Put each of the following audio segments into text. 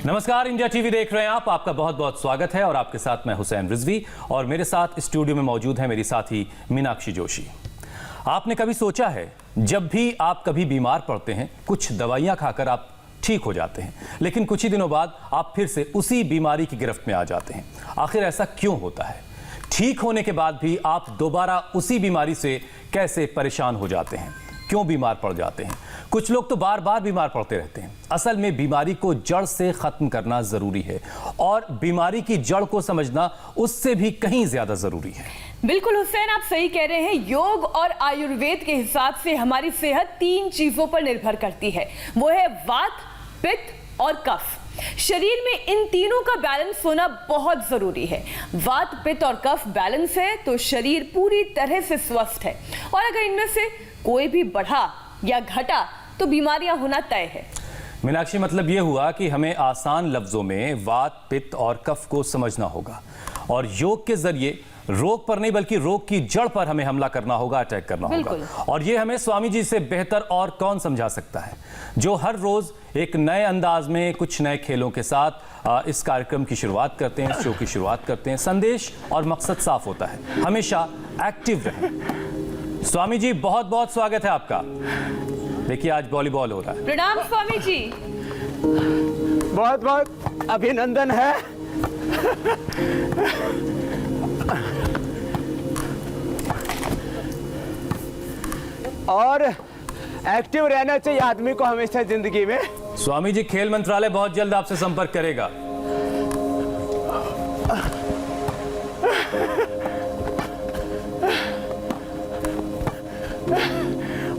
नमस्कार, India TV देख रहे हैं आप। आपका बहुत बहुत स्वागत है और आपके साथ मैं हुसैन रिजवी और मेरे साथ स्टूडियो में मौजूद है मेरी साथी मीनाक्षी जोशी। आपने कभी सोचा है, जब भी आप कभी बीमार पड़ते हैं, कुछ दवाइयां खाकर आप ठीक हो जाते हैं, लेकिन कुछ ही दिनों बाद आप फिर से उसी बीमारी की गिरफ्त में आ जाते हैं। आखिर ऐसा क्यों होता है? ठीक होने के बाद भी आप दोबारा उसी बीमारी से कैसे परेशान हो जाते हैं? क्यों बीमार पड़ जाते हैं? कुछ लोग तो बार बार बीमार पड़ते रहते हैं। असल में बीमारी को जड़ से खत्म करना जरूरी है और बीमारी की जड़ को समझना उससे भी कहीं ज्यादा जरूरी है। बिल्कुल हुसैन, आप सही कह रहे हैं। योग और आयुर्वेद के हिसाब से हमारी सेहत 3 चीजों पर निर्भर करती है। वो है वात, पित्त और कफ। शरीर में इन तीनों का बैलेंस होना बहुत जरूरी है। वात, पित्त और कफ बैलेंस है तो शरीर पूरी तरह से स्वस्थ है, और अगर इनमें से कोई भी बढ़ा या घटा तो बीमारियां होना तय है। मीनाक्षी, मतलब यह हुआ कि हमें आसान लफ्जों में वात, पित्त और कफ को समझना होगा और योग के जरिए रोग पर नहीं बल्कि रोग की जड़ पर हमें हमला करना होगा, अटैक करना होगा। और ये हमें स्वामी जी से बेहतर और कौन समझा सकता है, जो हर रोज एक नए अंदाज में कुछ नए खेलों के साथ इस कार्यक्रम की शुरुआत करते हैं, शो की शुरुआत करते हैं। संदेश और मकसद साफ होता है, हमेशा एक्टिव रहें। स्वामी जी, बहुत बहुत स्वागत है आपका। देखिए, आज वॉलीबॉल हो रहा है। प्रणाम स्वामी जी। बहुत बहुत अभिनंदन है। और एक्टिव रहना चाहिए आदमी को हमेशा जिंदगी में। स्वामी जी, खेल मंत्रालय बहुत जल्द आपसे संपर्क करेगा।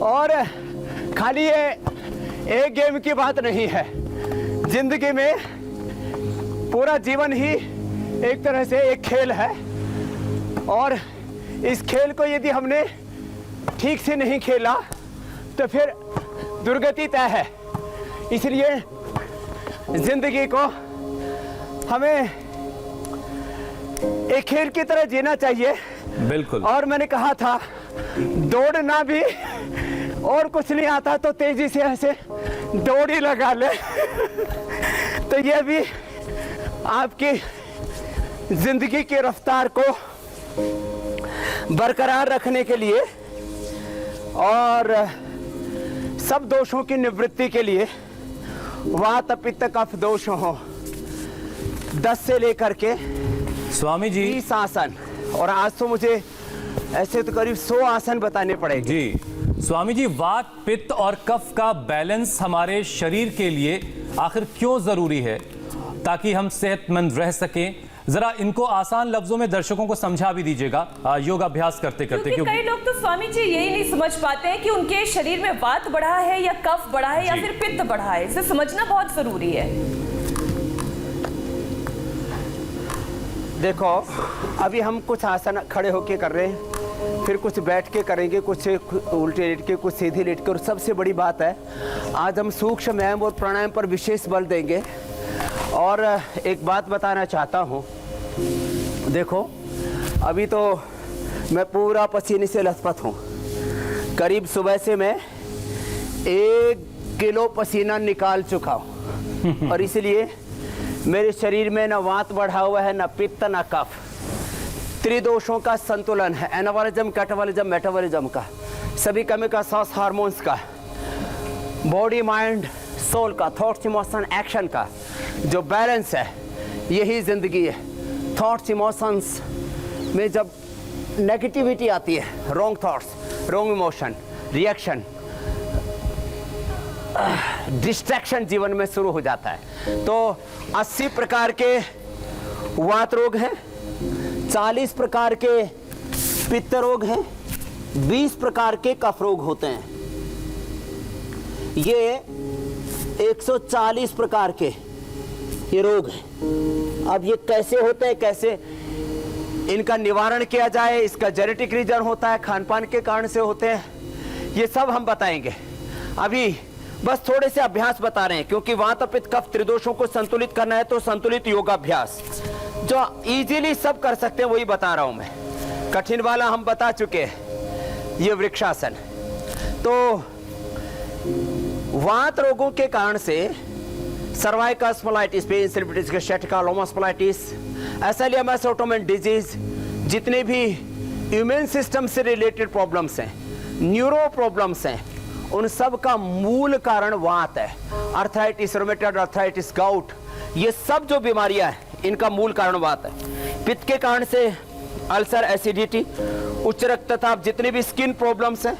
और खाली ये एक गेम की बात नहीं है, जिंदगी में पूरा जीवन ही एक तरह से एक खेल है, और इस खेल को यदि हमने ठीक से नहीं खेला तो फिर दुर्गति तय है। इसलिए जिंदगी को हमें एक खेल की तरह जीना चाहिए। बिल्कुल। और मैंने कहा था, दौड़ना भी और कुछ नहीं आता तो तेजी से ऐसे दौड़ ही लगा ले। तो यह भी आपकी जिंदगी की रफ्तार को बरकरार रखने के लिए और सब दोषों की निवृत्ति के लिए, वात, पित्त, कफ दोष हो 10 से लेकर के स्वामी जी 20 आसन, और आज तो मुझे ऐसे तो करीब 100 आसन बताने पड़ेंगे। जी स्वामी जी, वात, पित्त और कफ का बैलेंस हमारे शरीर के लिए आखिर क्यों जरूरी है ताकि हम सेहतमंद रह सकें? जरा इनको आसान लफ्जों में दर्शकों को समझा भी दीजिएगा योग अभ्यास करते करते। क्योंकि कई लोग तो स्वामी जी यही नहीं समझ पाते हैं कि उनके शरीर में वात बढ़ा है या कफ बढ़ा है या फिर पित्त बढ़ा है। इसे समझना बहुत जरूरी है। देखो, अभी हम कुछ आसन खड़े होके कर रहे हैं, फिर कुछ बैठ के करेंगे, कुछ उल्टे लेट के, कुछ सीधे लेट के, और सबसे बड़ी बात है आज हम सूक्ष्म व्यायाम और प्राणायाम पर विशेष बल देंगे। और एक बात बताना चाहता हूँ, देखो अभी तो मैं पूरा पसीने से लथपथ हूँ। करीब सुबह से मैं 1 किलो पसीना निकाल चुका हूँ और इसलिए मेरे शरीर में न वात बढ़ा हुआ है, न पित्त, न कफ। त्रिदोषों का संतुलन है, एनाबॉलिज्म, कैटाबॉलिज्म, मेटाबॉलिज्म का, सभी केमिकल सॉस हार्मोन्स का, बॉडी, माइंड, सोल का, थॉट्स, इमोशन, एक्शन का जो बैलेंस है, यही जिंदगी है। थॉट्स, इमोशंस में जब नेगेटिविटी आती है, wrong thoughts, wrong emotion, reaction, distraction जीवन में शुरू हो जाता है। तो 80 प्रकार के वात रोग हैं, 40 प्रकार के पित्त रोग हैं, 20 प्रकार के कफ रोग होते हैं। ये 140 प्रकार के ये रोग हैं। अब ये कैसे होते हैं, कैसे इनका निवारण किया जाए, इसका जेनेटिक रीजन होता है, खान पान के कारण से होते हैं, ये सब हम बताएंगे। अभी बस थोड़े से अभ्यास बता रहे हैं, क्योंकि वात, पित्त, कफ त्रिदोषों को संतुलित करना है तो संतुलित योगाभ्यास जो इजीली सब कर सकते हैं वही बता रहा हूं मैं। कठिन वाला हम बता चुके हैं, ये वृक्षासन। तो वात रोगों के कारण से सर्वाइकल स्पॉलाइटिस, पेन सिलिपिटिस, शेटिका, लोमोस्पॉलाइटिस, एसएलईएमएस ऑटोइम्यून डिजीज, जितने भी इम्यून सिस्टम से रिलेटेड प्रॉब्लम्स हैं, न्यूरो प्रॉब्लम्स हैं, उन सब का मूल कारण वात है। अर्थराइटिस, रोमेटॉइड अर्थराइटिस, गाउट, ये सब जो बीमारियां हैं इनका मूल कारण वात है। पित्त के कारण से अल्सर, एसिडिटी, उच्च रक्तचाप, जितने भी स्किन प्रॉब्लम्स हैं,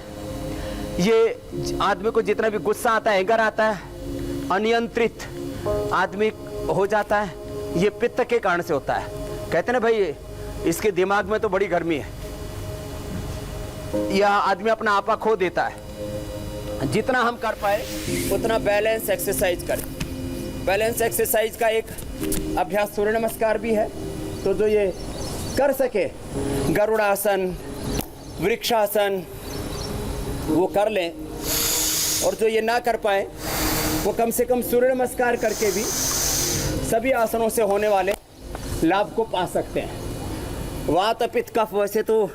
ये आदमी को जितना भी गुस्सा आता है, एंगर आता है, अनियंत्रित आदमी हो जाता है, ये पित्त के कारण से होता है। कहते हैं ना भाई इसके दिमाग में तो बड़ी गर्मी है, या आदमी अपना आपा खो देता है। जितना हम कर पाए उतना बैलेंस एक्सरसाइज करें। बैलेंस एक्सरसाइज का एक अभ्यास सूर्य नमस्कार भी है, तो जो ये कर सके गरुड़ासन, वृक्षासन वो कर लें, और जो ये ना कर पाए वो कम से कम सूर्य नमस्कार करके भी सभी आसनों से होने वाले लाभ को पा सकते हैं। वात, पित्त, कफ वैसे तो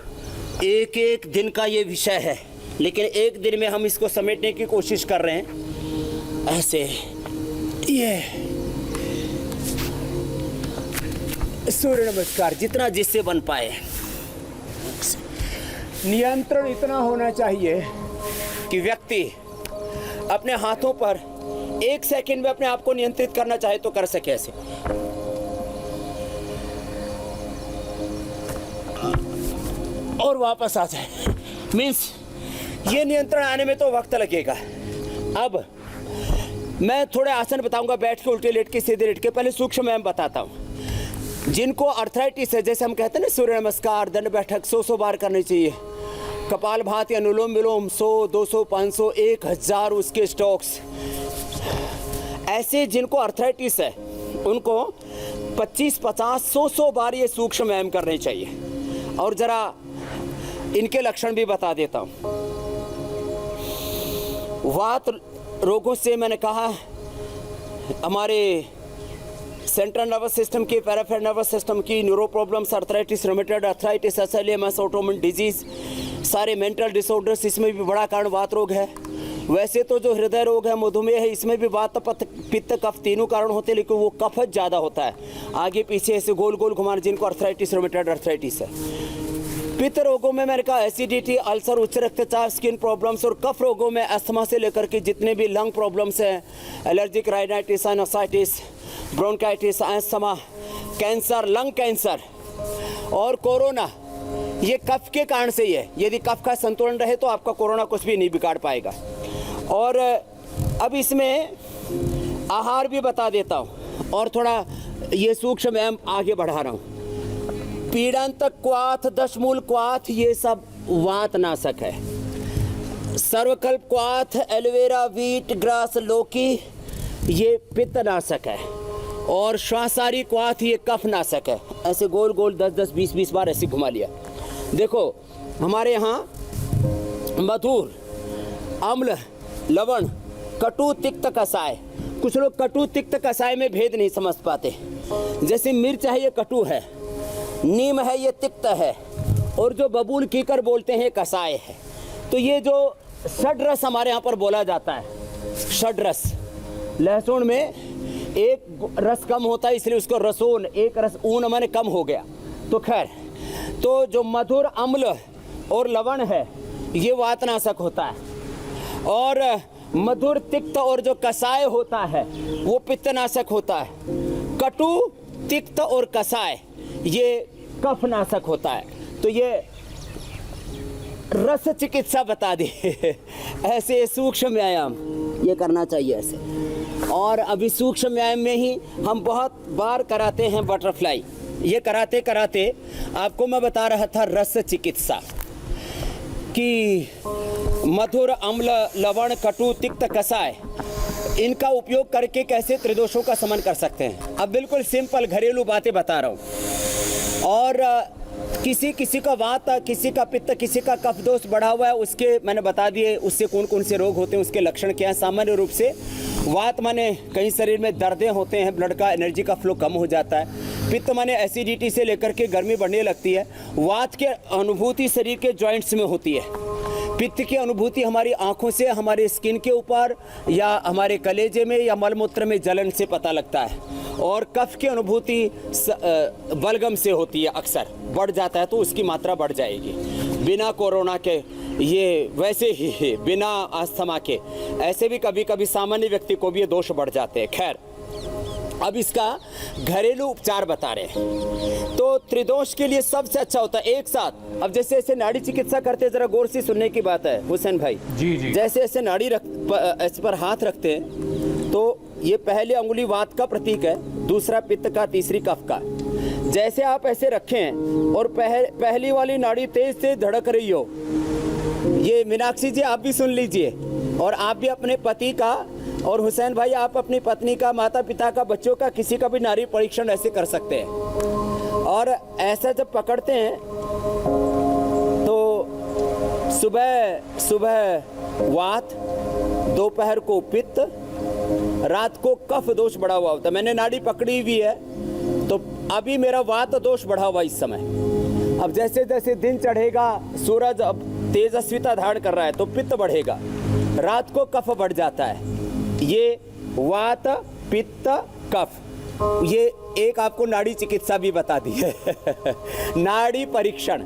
एक एक दिन का ये विषय है, लेकिन एक दिन में हम इसको समेटने की कोशिश कर रहे हैं। ऐसे ये सूर्य नमस्कार जितना जिससे बन पाए। नियंत्रण इतना होना चाहिए कि व्यक्ति अपने हाथों पर 1 सेकंड में अपने आप को नियंत्रित करना चाहे तो कर सके। ऐसे और वापस आ जाए। मीन्स ये नियंत्रण आने में तो वक्त लगेगा। अब मैं थोड़े आसन बताऊंगा, बैठ के, उल्टे लेट के, सीधे लेट के। पहले सूक्ष्म व्यायाम बताता हूँ। जिनको अर्थराइटिस है, जैसे हम कहते हैं ना सूर्य नमस्कार, दंड बैठक 100 बार करनी चाहिए। कपाल भाती, अनुलोम विलोम 100, 200, 500, 1000 उसके स्टॉक्स। ऐसे जिनको अर्थराइटिस है उनको 25, 50, 100 बार ये सूक्ष्म व्यायाम करने चाहिए। और ज़रा इनके लक्षण भी बता देता हूँ। वात रोगों से मैंने कहा हमारे सेंट्रल नर्वस सिस्टम की, पैराफेरल नर्वस सिस्टम की, neuro problems, arthritis, rheumatoid arthritis, SLE MS autoimmune disease, सारे मेंटल डिसऑर्डर्स, इसमें भी बड़ा कारण वात रोग है। वैसे तो जो हृदय रोग है, मधुमेह है, इसमें भी वात, पित्त, कफ तीनों कारण होते हैं, लेकिन वो कफ ज़्यादा होता है। आगे पीछे ऐसे गोल गोल घुमाना, जिनको अर्थराइटिस, रोमेटॉइड अर्थराइटिस है। पित्त रोगों में मैंने कहा एसिडिटी, अल्सर, उच्च रक्तचाप, स्किन प्रॉब्लम्स, और कफ रोगों में अस्थमा से लेकर के जितने भी लंग प्रॉब्लम्स हैं, allergic rhinitis, sinusitis, bronchitis, asthma, cancer, lung cancer और कोरोना, ये कफ के कारण से ही है। यदि कफ का संतुलन रहे तो आपका कोरोना कुछ भी नहीं बिगाड़ पाएगा। और अब इसमें आहार भी बता देता हूँ, और थोड़ा ये सूक्ष्म व्यायाम आगे बढ़ा रहा हूँ। पीड़ांतक क्वाथ, दशमूल क्वाथ, ये सब वात नाशक है। सर्वकल्प क्वाथ, एलोवेरा, वीट ग्रास, लौकी, ये पित्त नाशक है। और श्वासारी क्वाथ, ये कफ नाशक है। ऐसे गोल गोल 10-10, 20-20 बार ऐसे घुमा लिया। देखो हमारे यहाँ मधुर, अम्ल, लवण, कटु, तिक्त, कसाय। कुछ लोग कटु, तिक्त, कसाय में भेद नहीं समझ पाते। जैसे मिर्च है ये कटु है, नीम है ये तिक्त है, और जो बबूल कीकर बोलते हैं कसाय है। तो ये जो षड्रस हमारे यहाँ पर बोला जाता है, षड्रस, लहसुन में एक रस कम होता है इसलिए उसको रसोन, एक रस ऊन मैंने कम हो गया। तो खैर, तो जो मधुर, अम्ल और लवण है ये वातनाशक होता है, और मधुर, तिक्त और जो कसाय होता है वो पित्तनाशक होता है। कटु, तिक्त और कसाय ये कफनाशक होता है। तो ये रस चिकित्सा बता दी। ऐसे सूक्ष्म व्यायाम ये करना चाहिए ऐसे। और अभी सूक्ष्म व्यायाम में ही हम बहुत बार कराते हैं बटरफ्लाई। ये कराते कराते आपको मैं बता रहा था रस चिकित्सा कि मधुर, अम्ल, लवण, कटु, तिक्त, कसाय, इनका उपयोग करके कैसे त्रिदोषों का शमन कर सकते हैं। अब बिल्कुल सिंपल घरेलू बातें बता रहा हूँ। और किसी का वात, किसी का पित्त, किसी का कफ दोष बढ़ा हुआ है, उसके मैंने बता दिए उससे कौन कौन से रोग होते हैं, उसके लक्षण क्या हैं। सामान्य रूप से वात माने कहीं शरीर में दर्दें होते हैं, ब्लड का, एनर्जी का फ्लो कम हो जाता है। पित्त माने एसिडिटी से लेकर के गर्मी बढ़ने लगती है। वात के अनुभूति शरीर के जॉइंट्स में होती है। पित्त की अनुभूति हमारी आंखों से, हमारे स्किन के ऊपर या हमारे कलेजे में या मलमूत्र में जलन से पता लगता है। और कफ की अनुभूति बलगम से होती है, अक्सर बढ़ जाता है तो उसकी मात्रा बढ़ जाएगी। बिना कोरोना के ये वैसे ही बिना अस्थमा के ऐसे भी कभी कभी सामान्य व्यक्ति को भी ये दोष बढ़ जाते हैं। खैर, अब इसका घरेलू उपचार बता रहे हैं। तो त्रिदोष के लिए सबसे अच्छा होता है एक साथ, अब जैसे ऐसे नाड़ी चिकित्सा करते हैं, जरा गौर से सुनने की बात है हुसैन भाई जी। जैसे ऐसे नाड़ी ऐसे पर हाथ रखते हैं तो ये पहले अंगुली वात का प्रतीक है, दूसरा पित्त का, तीसरी कफ का। जैसे आप ऐसे रखें और पहली वाली नाड़ी तेज से धड़क रही हो, ये मीनाक्षी जी आप भी सुन लीजिए, और आप भी अपने पति का, और हुसैन भाई आप अपनी पत्नी का, माता पिता का, बच्चों का, किसी का भी नाड़ी परीक्षण ऐसे कर सकते हैं। और ऐसा जब पकड़ते हैं तो सुबह वात, दोपहर को पित्त, रात को कफ दोष बढ़ा हुआ होता है। मैंने नाड़ी पकड़ी हुई है तो अभी मेरा वात दोष बढ़ा हुआ इस समय। अब जैसे जैसे दिन चढ़ेगा, सूरज अब तेजस्विता धारण कर रहा है तो पित्त बढ़ेगा, रात को कफ बढ़ जाता है। ये वात, पित्त, कफ, ये एक आपको नाड़ी चिकित्सा भी बता दी है। नाड़ी परीक्षण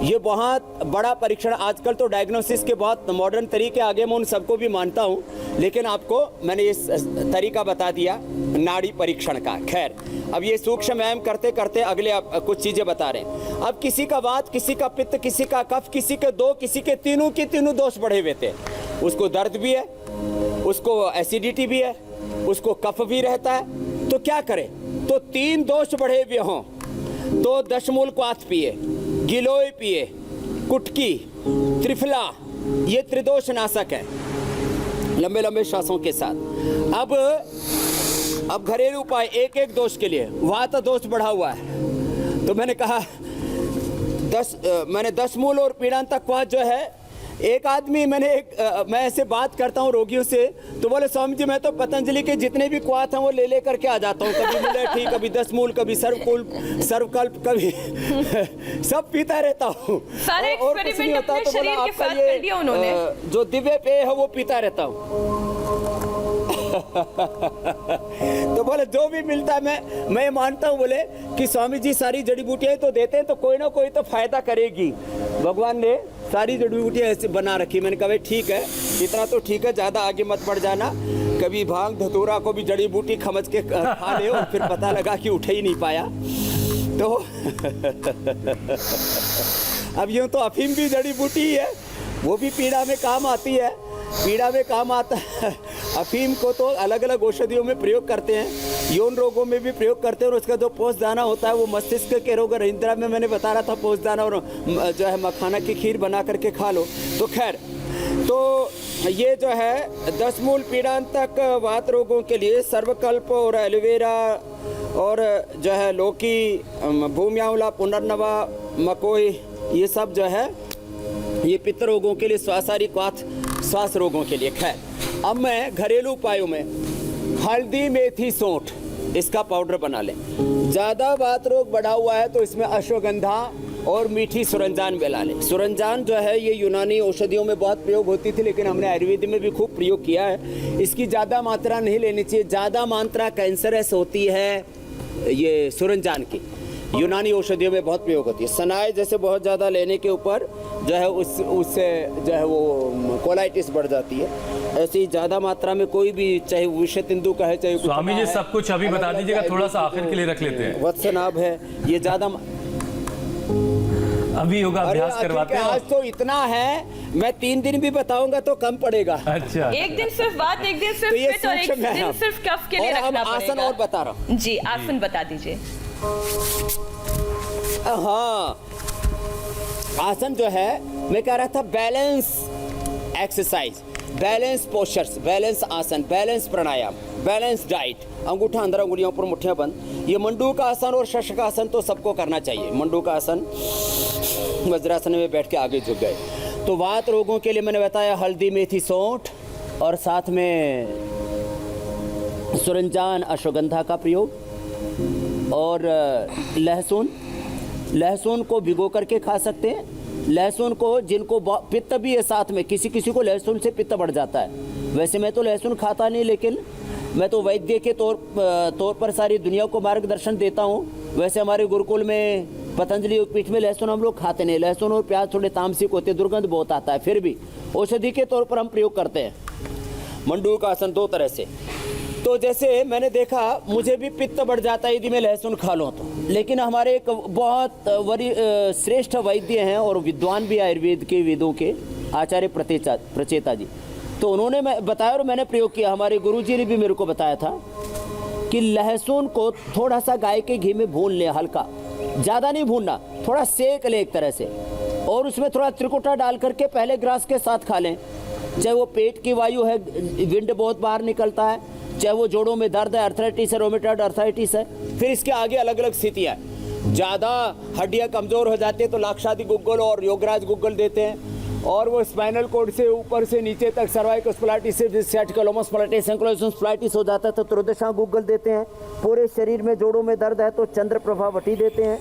ये बहुत बड़ा परीक्षण, आजकल तो डायग्नोसिस के बहुत मॉडर्न तरीके आ गए, मैं उन सबको भी मानता हूँ, लेकिन आपको मैंने इस तरीका बता दिया नाड़ी परीक्षण का। खैर, अब ये सूक्ष्म व्यायाम करते करते अगले आप कुछ चीज़ें बता रहे हैं। अब किसी का वात, किसी का पित्त, किसी का कफ, किसी के दो, किसी के तीनों की तीनों दोष बढ़े हुए थे। उसको दर्द भी है, उसको एसिडिटी भी है, उसको कफ भी रहता है, तो क्या करे? तो तीन दोष बढ़े हुए हों तो दशमूल क्वाथ पिए, गिलोय पिए, कुटकी, त्रिफला, ये त्रिदोष नाशक है, लंबे लंबे श्वासों के साथ। अब घरेलू उपाय एक एक दोष के लिए। वात दोष बढ़ा हुआ है तो मैंने कहा मैंने दशमूल और पीड़ांतक क्वाथ जो है, एक आदमी मैं ऐसे बात करता हूँ रोगियों से तो बोले स्वामी जी मैं तो पतंजलि के जितने भी क्वाथ हैं वो ले करके आ जाता हूँ, कभी मुलेठी, कभी दशमूल, कभी सर्वकल्प, कभी सब पीता रहता हूँ। सारे एक्सपेरिमेंट अपने शरीर के साथ कर दिया उन्होंने। जो दिव्य पेय है वो पीता रहता हूँ। तो बोले जो भी मिलता है मैं मानता हूँ, बोले कि स्वामी जी सारी जड़ी बूटियाँ तो देते हैं तो कोई ना कोई तो फायदा करेगी। भगवान ने सारी जड़ी बूटियाँ ऐसे बना रखी। मैंने कहा भाई ठीक है, इतना तो ठीक है, ज़्यादा आगे मत बढ़ जाना। कभी भांग धतूरा को भी जड़ी बूटी समझ के खा ले और फिर पता लगा कि उठ ही नहीं पाया तो अब यूँ तो अफीम भी जड़ी बूटी ही है, वो भी पीड़ा में काम आती है, पीड़ा में काम आता है। अफीम को तो अलग अलग औषधियों में प्रयोग करते हैं, यौन रोगों में भी प्रयोग करते हैं, और उसका जो पोषदाना होता है वो मस्तिष्क के रोग, निद्रा में मैंने बता रहा था पोषदाना और जो है मखाना की खीर बना करके खा लो। तो खैर, तो ये जो है दशमूल पीड़ांतक वात रोगों के लिए सर्वकल्प और एलोवेरा और जो है लौकी, भूमि आंवला, पुनर्नवा, मकोई, ये सब जो है ये पित्त रोगों के लिए, स्वासारी क्वाथ श्वास रोगों के लिए। खैर, अब मैं घरेलू उपायों में हल्दी, मेथी, सौंठ, इसका पाउडर बना लें। ज़्यादा वात रोग बढ़ा हुआ है तो इसमें अश्वगंधा और मीठी सुरंजान मिला लें। सुरंजान जो है ये यूनानी औषधियों में बहुत प्रयोग होती थी, लेकिन हमने आयुर्वेद में भी खूब प्रयोग किया है। इसकी ज़्यादा मात्रा नहीं लेनी चाहिए, ज़्यादा मात्रा कैंसरस होती है ये सुरंजान की, यूनानी औषधियों में बहुत प्रयोग होती है। सनाए जैसे बहुत ज़्यादा लेने के ऊपर जो है उससे जो है वो कोलाइटिस बढ़ जाती है। ऐसे ही ज़्यादा मात्रा में कोई भी, चाहे विषतिंदु का है, चाहे स्वामी जी सब कुछ अभी बता दीजिएगा, थोड़ा सा आखिर के लिए रख लेते हैं। वत्सनाभ है, ये ज़्यादा अभी योगाभ्यास करवाते हैं। आज तो इतना है, मैं 3 दिन भी बताऊंगा तो कम पड़ेगा। अच्छा, एक दिन सिर्फ वात, एक दिन सिर्फ पित्त और एक दिन सिर्फ कफ के लिए रखना पड़ेगा। आसन और बता रहा हूँ जी, आसन बता दीजिए। हाँ, आसन जो है मैं कह रहा था balance exercise, balance postures, balance आसन, बैलेंस प्राणायाम, बैलेंस डाइट, अंगूठा अंदर, अंगुलियों पर, मुट्ठियां बंद। ये मंडूक आसन और शशक आसन तो सबको करना चाहिए। मंडूक आसन, वज्रासन में बैठ के आगे झुक गए। तो वात रोगों के लिए मैंने बताया हल्दी, मेथी, सौंठ और साथ में सुरंजान, अश्वगंधा का प्रयोग और लहसुन को भिगो करके खा सकते हैं, लहसुन को, जिनको पित्त भी है साथ में, किसी किसी को लहसुन से पित्त बढ़ जाता है। वैसे मैं तो लहसुन खाता नहीं, लेकिन मैं तो वैद्य के तौर पर सारी दुनिया को मार्गदर्शन देता हूँ। वैसे हमारे गुरुकुल में पतंजलि योगपीठ में लहसुन हम लोग खाते नहीं। लहसुन और प्याज थोड़े तामसिक होते, दुर्गंध बहुत आता है, फिर भी औषधि के तौर पर हम प्रयोग करते हैं। मंडूक आसन 2 तरह से। तो जैसे मैंने देखा, मुझे भी पित्त बढ़ जाता है यदि मैं लहसुन खा लूँ तो। लेकिन हमारे एक बहुत श्रेष्ठ वैद्य हैं और विद्वान भी आयुर्वेद के वेदों के, आचार्य प्रचेता जी, तो उन्होंने बताया और मैंने प्रयोग किया। हमारे गुरुजी ने भी मेरे को बताया था कि लहसुन को थोड़ा सा गाय के घी में भून ले, हल्का, ज़्यादा नहीं भूनना, थोड़ा सेक ले एक तरह से, और उसमें थोड़ा त्रिकुटा डाल करके पहले ग्रास के साथ खा लें। चाहे वो पेट की वायु है, विंड बहुत बाहर निकलता है, चाहे वो जोड़ों में दर्द है, अर्थराइटिस है, रोमेटॉइड अर्थराइटिस है। फिर इसके आगे अलग अलग स्थितियाँ, ज़्यादा हड्डियाँ कमज़ोर हो जाती है तो लाक्षादि गुग्गल और योगराज गुग्गल देते हैं, और वो स्पाइनल कोड से ऊपर से नीचे तक सर्वाइकल स्प्लाइटिस से सैटिकुलम स्प्लाइटिस, एंक्लोजन स्प्लाइटिस हो जाता है तो त्रिदशा गुग्गल देते हैं। पूरे शरीर में जोड़ों में दर्द है तो चंद्र प्रभा वटी देते हैं।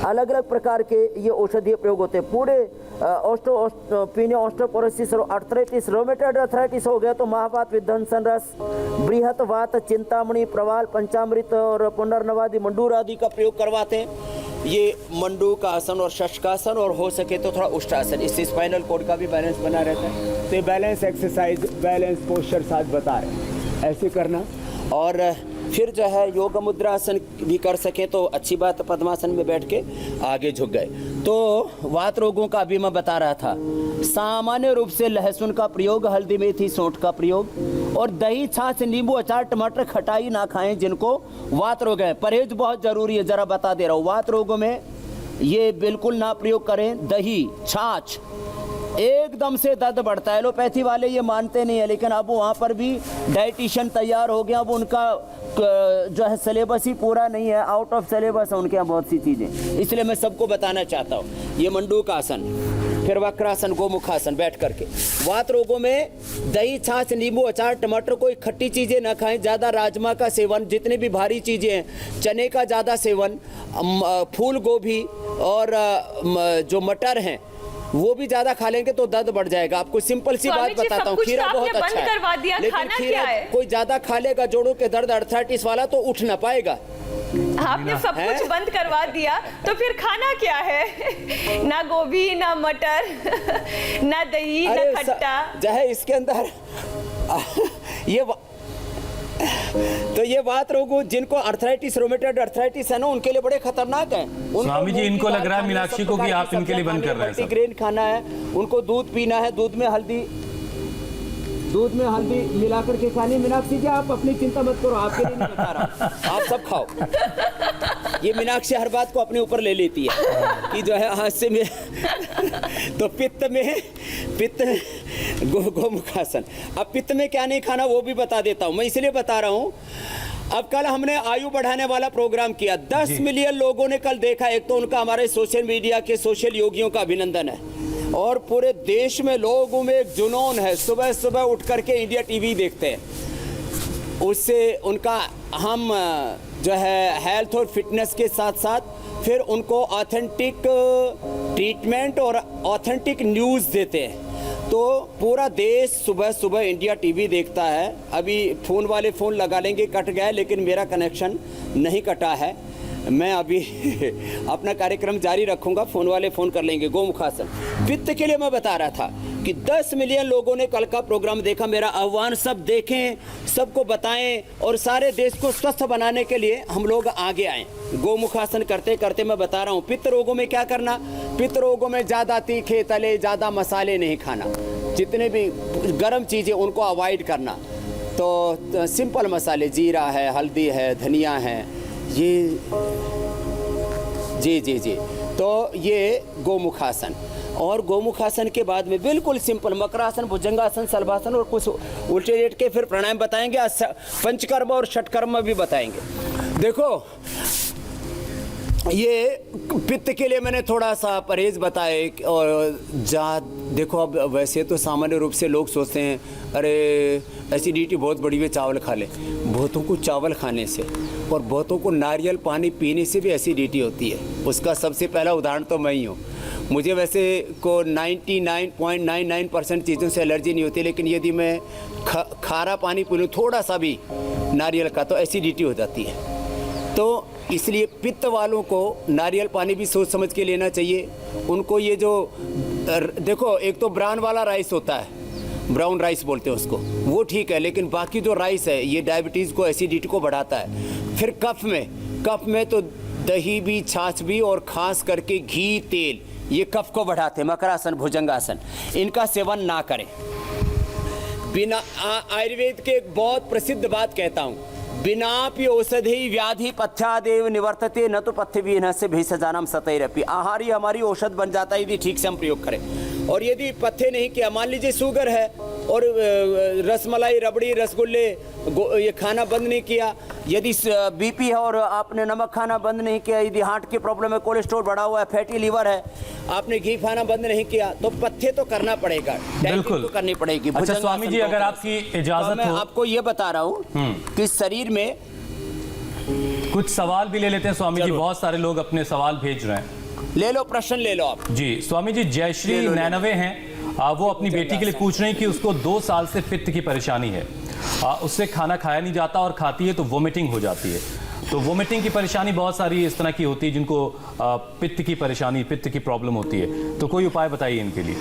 अलग अलग प्रकार के ये औषधीय प्रयोग होते हैं। पूरे ऑस्टियोपोरोसिस और अर्थराइटिस, रोमेटॉइड अर्थराइटिस हो गया तो महावात, विध्वंसन रस, बृहत वात, चिंतामणि, प्रवाल, पंचामृत और पुनर्नवादि, मंडूर आदि का प्रयोग करवाते हैं। ये मंडूक आसन और शशकासन, और हो सके तो थोड़ा उष्टासन, इससे स्पाइनल कोड का भी बैलेंस बना रहता है। तो बैलेंस एक्सरसाइज, बैलेंस पोस्चर साथ बता रहे हैं, ऐसे करना। और फिर जो है योग मुद्रासन भी कर सकें तो अच्छी बात है। पद्मासन में बैठ के आगे झुक गए। तो वात रोगों का भी मैं बता रहा था। सामान्य रूप से लहसुन का प्रयोग, हल्दी, मेथी, सौंठ का प्रयोग, और दही, छाछ, नींबू, अचार, टमाटर, खटाई ना खाएं जिनको वात रोग है। परहेज बहुत जरूरी है, जरा बता दे रहा हूँ। वात रोगों में ये बिल्कुल ना प्रयोग करें। दही, छाछ, एकदम से दर्द बढ़ता है। एलोपैथी वाले ये मानते नहीं है, लेकिन अब वहाँ पर भी डाइटिशियन तैयार हो गया। अब उनका जो है सिलेबस ही पूरा नहीं है, आउट ऑफ सिलेबस है उनके यहाँ बहुत सी चीज़ें, इसलिए मैं सबको बताना चाहता हूँ। ये मंडूक आसन, फिर वक्रासन, गोमुखासन बैठ करके। वात रोगों में दही, छाछ, नींबू, अचार, टमाटर, कोई खट्टी चीज़ें ना खाएं। ज़्यादा राजमा का सेवन, जितने भी भारी चीज़ें हैं, चने का ज़्यादा सेवन, फूल गोभी और जो मटर हैं वो भी ज्यादा खा लेंगे तो दर्द बढ़ जाएगा। आपको सिंपल सी बात बताता हूँ, खीरा बहुत अच्छा है, लेकिन खीरा कोई ज्यादा खा लेगा जोड़ों के दर्द, अर्थराइटिस वाला, तो उठ ना पाएगा। आपने सब कुछ बंद करवा दिया, तो फिर खाना क्या है? ना गोभी, ना मटर, ना दही, ना खट्टा। जो है इसके अंदर ये वात रोग, जिनको अर्थराइटिस, रोमेटॉइड अर्थराइटिस है ना, उनके लिए बड़े खतरनाक है। स्वामी जी, इनको लग रहा है मीनाक्षी को कि आप इनके लिए बंद कर रहे हैं। मल्टीग्रेन खाना है, उनको दूध पीना है, दूध में हल्दी मिलाकर के खानी। मीनाक्षी जी, आप अपनी चिंता मत करो, आपके लिए नहीं बता रहा, आप सब खाओ। ये मीनाक्षी हर बात को अपने ऊपर ले लेती है कि जो है हादसे में तो पित्त गोमुखासन। अब पित्त में क्या नहीं खाना वो भी बता देता हूँ मैं, इसलिए बता रहा हूँ। अब कल हमने आयु बढ़ाने वाला प्रोग्राम किया, 10 मिलियन लोगों ने कल देखा। एक तो उनका हमारे सोशल मीडिया के सोशल योगियों का अभिनंदन है, और पूरे देश में लोगों में एक जुनून है, सुबह सुबह उठ करके इंडिया टीवी देखते हैं। उससे उनका हम जो है हेल्थ और फिटनेस के साथ साथ फिर उनको ऑथेंटिक ट्रीटमेंट और ऑथेंटिक न्यूज़ देते हैं। तो पूरा देश सुबह सुबह इंडिया टीवी देखता है। अभी फ़ोन वाले फ़ोन लगा लेंगे, कट गया, लेकिन मेरा कनेक्शन नहीं कटा है। मैं अभी अपना कार्यक्रम जारी रखूंगा, फ़ोन वाले फ़ोन कर लेंगे। गोमुखासन पित्त के लिए मैं बता रहा था कि 10 मिलियन लोगों ने कल का प्रोग्राम देखा। मेरा आह्वान, सब देखें, सबको बताएं, और सारे देश को स्वस्थ बनाने के लिए हम लोग आगे आएँ। गोमुखासन करते करते मैं बता रहा हूँ, पित्त रोगों में क्या करना। पित्त रोगों में ज़्यादा तीखे तले, ज़्यादा मसाले नहीं खाना, जितने भी गर्म चीज़ें उनको अवॉइड करना। तो सिंपल मसाले, जीरा है, हल्दी है, धनिया है, ये जी। तो ये गोमुखासन, और गोमुखासन के बाद में बिल्कुल सिंपल मकरासन, भुजंगासन, सलभासन, और कुछ उल्टे लेट के फिर प्राणायाम बताएंगे, पंचकर्म और षटकर्म भी बताएंगे। देखो, ये पित्त के लिए मैंने थोड़ा सा परहेज बताए, और देखो, अब वैसे तो सामान्य रूप से लोग सोचते हैं अरे एसिडिटी बहुत बड़ी है, चावल खा ले। बहुतों को चावल खाने से और बहुतों को नारियल पानी पीने से भी एसिडिटी होती है। उसका सबसे पहला उदाहरण तो मैं ही हूँ। मुझे वैसे को 99.99% चीज़ों से एलर्जी नहीं होती, लेकिन यदि मैं खारा पानी पी लूँ थोड़ा सा भी नारियल का तो एसिडिटी हो जाती है। तो इसलिए पित्त वालों को नारियल पानी भी सोच समझ के लेना चाहिए। उनको ये जो देखो, एक तो ब्राउन वाला राइस होता है, ब्राउन राइस बोलते हैं उसको, वो ठीक है, लेकिन बाकी जो राइस है ये डायबिटीज़ को, एसिडिटी को बढ़ाता है। फिर कफ में तो दही भी, छाछ भी और ख़ास करके घी, तेल, ये कफ को बढ़ाते हैं। मकरासन, भुजंगासन, इनका सेवन ना करें। बिना आयुर्वेद के एक बहुत प्रसिद्ध बात कहता हूँ, बिनापि औषधि व्याधि पथ्यादेव निवर्तते, न तो पथ्य विहीन से भेषजानम सतैरपि। आहार ही हमारी औषध बन जाता है यदि ठीक से हम प्रयोग करें। और यदि पथ्य नहीं किया, मान लीजिए शुगर है और रसमलाई, रबड़ी, रसगुल्ले ये खाना बंद नहीं किया, यदि बीपी है और आपने नमक खाना बंद नहीं किया, यदि हार्ट की प्रॉब्लम है, कोलेस्ट्रॉल बढ़ा हुआ है, फैटी लीवर है, आपने घी खाना बंद नहीं किया, तो पथ्य तो करना पड़ेगा, बिल्कुल तो करनी पड़ेगी। अच्छा स्वामी जी, अगर आपकी इजाजत मैं हो, आपको ये बता रहा हूँ कि शरीर में कुछ सवाल भी ले लेते हैं स्वामी जी। बहुत सारे लोग अपने सवाल भेज रहे हैं, ले लो, प्रश्न ले लो आप जी। स्वामी जी, जयश्री 99 हैं, वो अपनी बेटी के लिए पूछ रही हैं कि उसको 2 साल से पित्त की परेशानी है। उससे खाना खाया नहीं जाता और खाती है तो वोमिटिंग हो जाती है। तो वोमिटिंग की परेशानी बहुत सारी इस तरह की होती है जिनको पित्त की परेशानी, पित्त की प्रॉब्लम होती है। तो कोई उपाय बताइए इनके लिए।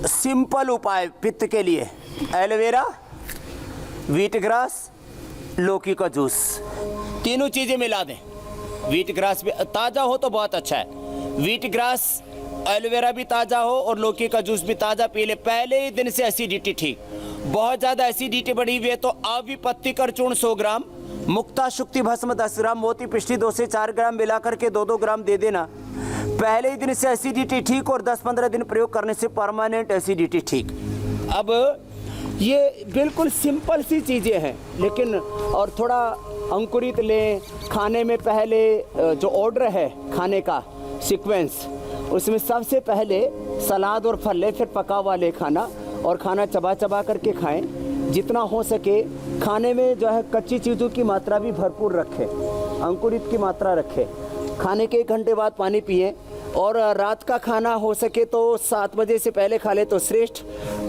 सिंपल उपाय पित्त के लिए, एलोवेरा, व्हीट ग्रास, लौकी का जूस, तीनों चीजें मिला दें। व्हीट ग्रास भी ताज़ा हो तो बहुत अच्छा है, व्हीट ग्रास, एलोवेरा भी ताज़ा हो और लौकी का जूस भी ताज़ा पी ले। पहले ही दिन से एसिडिटी ठीक, बहुत ज़्यादा एसिडिटी बढ़ी हुई है तो अविपत्ति कर चूर्ण 100 ग्राम, मुक्ता शुक्ति भस्म 10 ग्राम, मोती पिष्टी 2 से 4 ग्राम मिलाकर के 2-2 ग्राम दे देना। पहले ही दिन से एसिडिटी ठीक और 10-15 दिन प्रयोग करने से परमानेंट एसिडिटी ठीक। अब ये बिल्कुल सिंपल सी चीज़ें हैं, लेकिन और थोड़ा अंकुरित लें। खाने में पहले जो ऑर्डर है खाने का सीक्वेंस, उसमें सबसे पहले सलाद और फल लें, फिर पका हुआ ले खाना, और खाना चबा चबा करके खाएं। जितना हो सके खाने में जो है कच्ची चीज़ों की मात्रा भी भरपूर रखें, अंकुरित की मात्रा रखें। खाने के 1 घंटे बाद पानी पिएं और रात का खाना हो सके तो 7 बजे से पहले खा ले तो श्रेष्ठ,